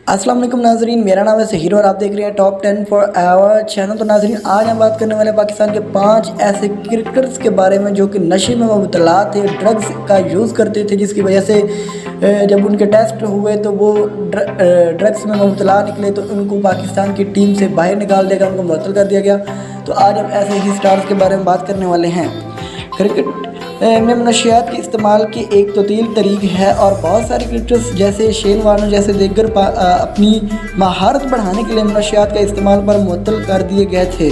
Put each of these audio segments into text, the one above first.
अस्सलाम वालेकुम नाजरीन, मेरा नाम है सहीर और आप देख रहे हैं टॉप 10 फॉर आवर चैनल। तो नाजरीन, आज हम बात करने वाले पाकिस्तान के 5 ऐसे क्रिकेटर्स के बारे में जो कि नशे में मुबतला थे, ड्रग्स का यूज़ करते थे, जिसकी वजह से जब उनके टेस्ट हुए तो वो ड्रग्स में मुबतला निकले तो उनको पाकिस्तान की टीम से बाहर निकाल दिया गया, उनको मुअत्तल कर दिया गया। तो आज हम ऐसे ही स्टार्स के बारे में बात करने वाले हैं। क्रिकेट में मनशियात के इस्तेमाल की एक तब्दील तरीक़ है और बहुत सारे क्रिकेटर्स जैसे शेन वार्नर जैसे देगर अपनी महारत बढ़ाने के लिए मनशियात का इस्तेमाल पर मुअत्तल कर दिए गए थे।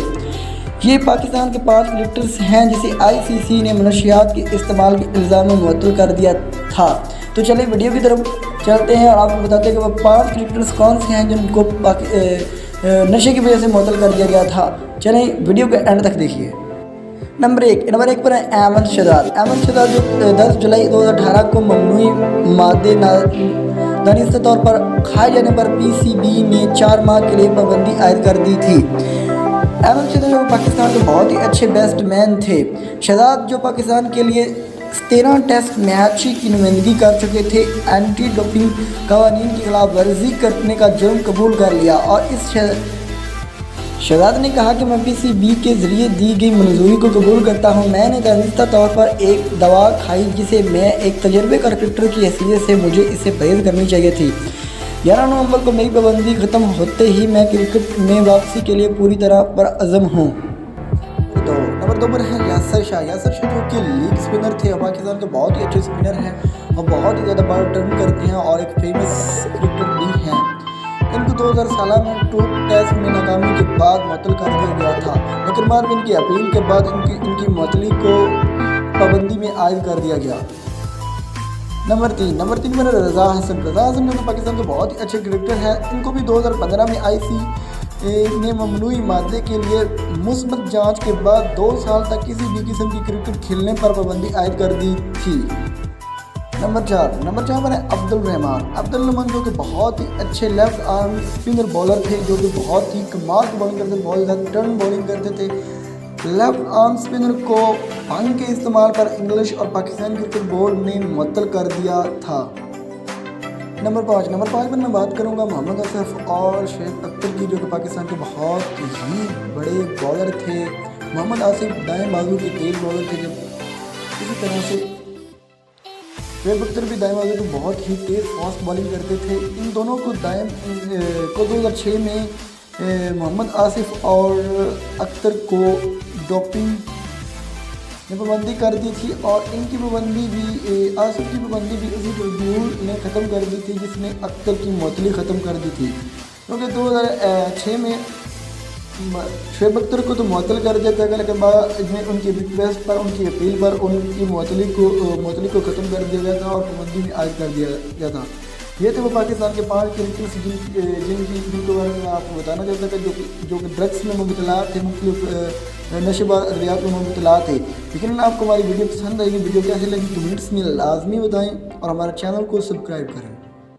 ये पाकिस्तान के 5 क्रिकेटर्स हैं जिसे ICC ने मनशियात के इस्तेमाल के इल्ज़ाम में मुअत्तल कर दिया था। तो चलिए वीडियो की तरफ चलते हैं और आपको बताते हैं कि वो 5 क्रिकेटर्स कौन से हैं जिनको नशे की वजह से मुअत्तल कर दिया गया था। चलें वीडियो के एंड तक देखिए। नंबर एक पर है अहमद शहजाद। अहमद शहजाद जो 10 जुलाई 2018 को ममनूई मादे दानिस्ता तौर पर खाए जाने पर PCB ने 4 माह के लिए पाबंदी आयद कर दी थी। अहमद शहजाद जो पाकिस्तान के बहुत ही अच्छे बैट्समैन थे। शहजाद जो पाकिस्तान के लिए 13 टेस्ट मैच की नुमाइंदगी कर चुके थे, एंटी डोपिंग कवानीन की खिलाफ वर्जी करने का जुर्म कबूल कर लिया और इस शहजाद ने कहा कि मैं PCB के ज़रिए दी गई मंजूरी को कबूल करता हूँ। मैंने दानिस्ता तौर पर एक दवा खाई जिसे मैं एक तजर्बेकार क्रिकेटर की हैसियत से मुझे इससे परहेज़ करनी चाहिए थी। 11 नवंबर को मेरी पाबंदी ख़त्म होते ही मैं क्रिकेट में वापसी के लिए पूरी तरह परअज़म हूँ। तो नंबर 2 पर है यासर शाह। यासर शाह जो कि लीग स्पिनर थे और पाकिस्तान के बहुत ही अच्छे स्पिनर हैं और बहुत ही ज़्यादा बॉल टर्न करते हैं और एक फेमस क्रिकेटर भी हैं। इनको 2016 में टूट टेस्ट में नाकामी के बाद मुअत्तल कर दिया गया था, लेकिन बाद में इनकी अपील के बाद इनकी मुअत्तली को पाबंदी में आयद कर दिया गया। नंबर 3 पर रज़ा हसन। रज़ा हसन जो पाकिस्तान के बहुत ही अच्छे क्रिकेटर हैं। इनको भी 2015 में ICC ने ममनूई मादे के लिए मुस्बत जांच के बाद 2 साल तक किसी भी किस्म की क्रिकेट खेलने पर पाबंदी आयद कर दी थी। नंबर 4 पर है अब्दुल रहमान जो कि बहुत ही अच्छे लेफ्ट आर्म स्पिनर बॉलर थे, जो कि बहुत ही कमाल की बॉलिंग करते थे, बहुत ज़्यादा टर्न बॉलिंग करते थे। लेफ्ट आर्म स्पिनर को भंग के इस्तेमाल पर इंग्लिश और पाकिस्तान क्रिकेट बोर्ड ने मुअत्तल कर दिया था। नंबर 5 पर मैं बात करूंगा मोहम्मद आसिफ और शुएब अख्तर की, जो कि पाकिस्तान के बहुत ही बड़े बॉलर थे। मोहम्मद आसिफ दाएं बाजू के तेज बॉलर थे, जब इसी तरह से शुएब अख्तर भी दाएं बाजू को बहुत ही तेज़ फास्ट बॉलिंग करते थे। इन दोनों को 2006 में मोहम्मद आसिफ और अख्तर को डोपिंग ने पाबंदी कर दी थी और इनकी पाबंदी भी आसिफ की पाबंदी भी उसी ट्रिब्यूनल ने ख़त्म कर दी थी जिसने अख्तर की मुअत्तली ख़त्म कर दी थी, क्योंकि 2006 में शुएब अख्तर को तो मुअत्तल कर दिया था, लेकिन बाद में उनकी रिक्वेस्ट पर, उनकी अपील पर उनकी मुअत्तली को ख़त्म कर दिया गया था और पाबंदी में आयद कर दिया गया था। ये थे वो पाकिस्तान के 5 क्रिकेटर्स जिनके बारे में आपको बताना चाहता था, जो कि ड्रग्स में मुबतला थे, मुख्तलिफ नशेबात में मुबतला थे। लेकिन आपको हमारी वीडियो पसंद आएगी, वीडियो कैसी लगी कमेंट्स में लाजमी बताएँ और हमारे चैनल को सब्सक्राइब करें।